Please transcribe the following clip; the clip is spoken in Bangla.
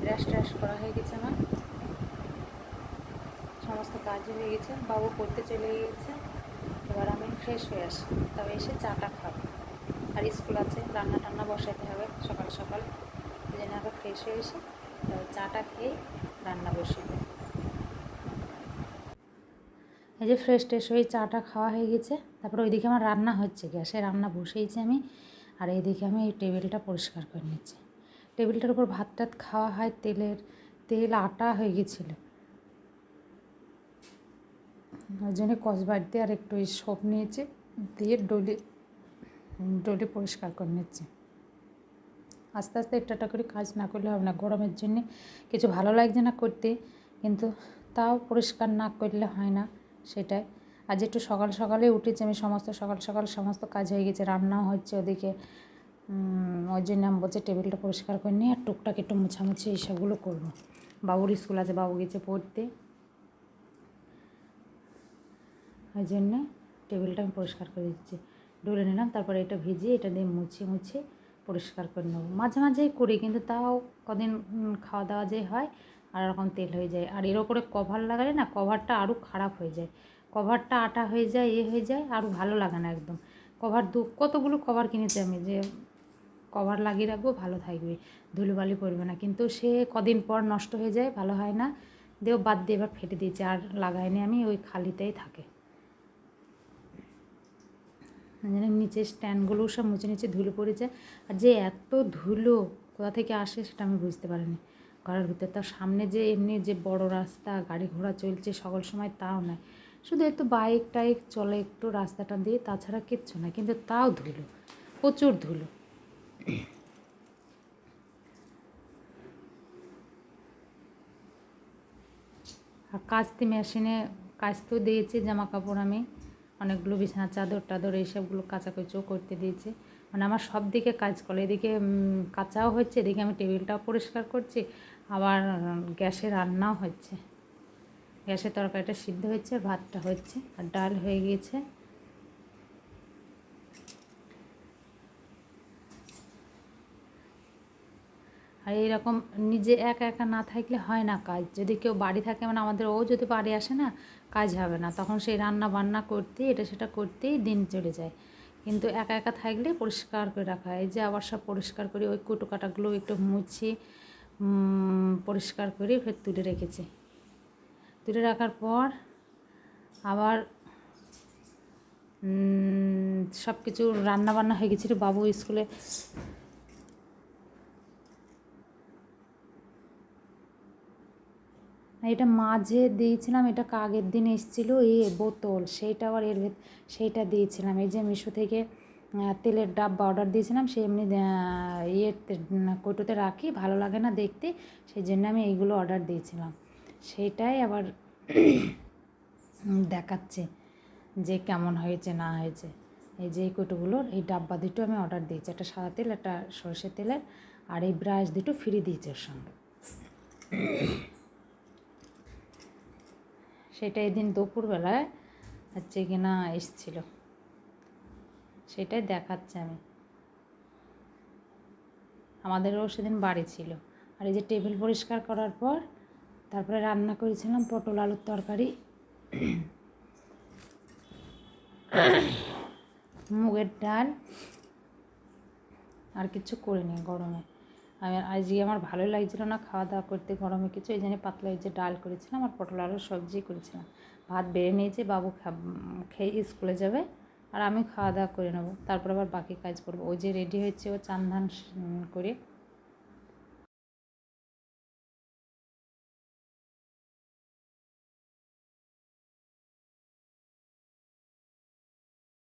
ব্রাশ ট্রাশ করা হয়ে গেছে, আমার সমস্ত কাজ হয়ে গেছে, বাবু পড়তে চলে গিয়েছে। এবার আমি ফ্রেশ হয়ে আসি, তবে এসে চাটা খাবো। আর স্কুল আছে, রান্না টান্না বসাতে হবে সকাল সকাল, ওই জন্য আগে ফ্রেশ হয়ে এসে তবে চাটা খেয়ে রান্না বসিয়ে দেবো। এই যে ফ্রেশ ট্রেশ হয়ে চাটা খাওয়া হয়ে গেছে, তারপরে ওইদিকে আমার রান্না হচ্ছে, গ্যাসে রান্না বসিয়েছি আমি। আর এইদিকে আমি এই টেবিলটা পরিষ্কার করে নিচ্ছি। টেবিলটার উপর ভাত টাত খাওয়া হয়, তেল আটা হয়ে গেছিলো, ওই জন্য কসবার দিয়ে আর একটু সোপ নিয়েছি, দিয়ে ডলে পরিষ্কার করে নিচ্ছি। আস্তে আস্তে একটা করে কাজ না করলে হবে না, গরমের জন্যে কিছু ভালো লাগছে না করতে, কিন্তু তাও পরিষ্কার না করলে হয় না, সেটাই। আজ একটু সকাল সকালে উঠেছি আমি, সকাল সকাল সমস্ত কাজ হয়ে গেছে, রান্নাও হচ্ছে ওদিকে। ওই জন্য আমি বলছি টেবিলটা পরিষ্কার করে নিই, আর টুকটাক একটু মোছামুছি এইসবগুলো করবো। বাবুর স্কুল আছে, বাবু গেছে পড়তে, ওই জন্যে টেবিলটা আমি পরিষ্কার করে দিচ্ছি। ডলে নিলাম, তারপরে এটা ভিজিয়ে এটা দিয়ে মুছে পরিষ্কার করে নেবো। মাঝে মাঝেই করি, কিন্তু তাও কদিন খাওয়া দাওয়া যে হয় আর এরকম তেল হয়ে যায়। আর এর ওপরে কভার লাগালে না, কভারটা আরও খারাপ হয়ে যায়, কভারটা আটা হয়ে যায়, হয়ে যায়, আরও ভালো লাগে না একদম। কভার কতগুলো কভার কিনেছি আমি, যে কভার লাগিয়ে রাখবো ভালো থাকবে, ধুলোবালি পড়বে না, কিন্তু সে কদিন পর নষ্ট হয়ে যায়, ভালো হয় না, দিয়েও বাদ দিয়ে এবার ফেটে দিয়েছি, আর লাগাইনি আমি, ওই খালিতেই থাকে। নিচে স্ট্যান্ডগুলোও সব মুছে নিচে ধুলো পড়েছে, আর যে এত ধুলো কোথা থেকে আসে সেটা আমি বুঝতে পারিনি। ঘরের ভিতর তার সামনে যে এমনি যে বড় রাস্তা, গাড়ি ঘোড়া চলছে সকল সময়, তাও নয়, শুধু একটু বাইক টাইক চলে একটু রাস্তাটা দিয়ে, তাছাড়া কিচ্ছু না, কিন্তু তাও ধুলো, প্রচুর ধুলো। আর কাচতে মেশিনে কাচতেও দিয়েছি জামা কাপড়, আমি অনেকগুলো বিছানার চাদর টাদর এইসবগুলো কাচাকুচিও করতে দিয়েছি। মানে আমার সব দিকে কাজ করে, এদিকে কাচাও হচ্ছে, এদিকে আমি টেবিলটাও পরিষ্কার করছি, আবার গ্যাসে রান্নাও হচ্ছে, গ্যাসের তরকারিটা সিদ্ধ হচ্ছে, ভাতটা হচ্ছে, আর ডাল হয়ে গিয়েছে। আর এইরকম নিজে একা একা না থাকলে হয় না কাজ, যদি কেউ বাড়ি থাকে, মানে আমাদের ও যদি বাড়ি আসে না, কাজ হবে না, তখন সেই রান্না বান্না করতেই এটা সেটা করতেই দিন চলে যায়। কিন্তু একা একা থাকলে পরিষ্কার করে রাখা হয়, এই যে আবার সব পরিষ্কার করি, ওই কুটো কাটাগুলো একটু মুছি পরিষ্কার করে ফের তুলে রেখেছি। তুলে রাখার পর আবার সব কিছু রান্না বান্না হয়ে গেছিলো, বাবু স্কুলে এটা মাঝে দিয়েছিলাম, এটা আগের দিন এসেছিলো বোতল, সেইটা আবার সেইটা দিয়েছিলাম। এই যে মিশো থেকে তেলের ডাব্বা অর্ডার দিয়েছিলাম, সে এমনি কৌটোতে রাখি, ভালো লাগে না দেখতে, সেই জন্য আমি এইগুলো অর্ডার দিয়েছিলাম। সেইটাই আবার দেখাচ্ছে যে কেমন হয়েছে না হয়েছে। এই যে এই কৌটোগুলোর এই ডাব্বা দুটো আমি অর্ডার দিয়েছি, একটা সাদা তেল, একটা সরষের তেলের, আর এই ব্রাশ দুটো ফ্রি দিয়েছে ওর সঙ্গে। সেটা এদিন দুপুরবেলায় হচ্ছে কিনা এসছিল, সেটাই দেখাচ্ছে আমি। আমাদেরও সেদিন বাড়ি ছিল। আর এই যে টেবিল পরিষ্কার করার পর তারপরে রান্না করেছিলাম পটল আলুর তরকারি, মুগের ডাল, আর কিছু করিনি গরমে। আজকে আমার ভালো লাগছিলো না খাওয়া দাওয়া করতে গরমে কিছু, এই জন্য পাতলা এই যে ডাল করেছিলাম আর পটল আলুর সবজি করেছিলাম। ভাত বেড়ে নিয়েছি, বাবু খেয়ে স্কুলে যাবে, আর আমি খাওয়া দাওয়া করে নেবো, তারপর আবার বাকি কাজ করবো। ওই যে রেডি হচ্ছে, ও চান ধান করে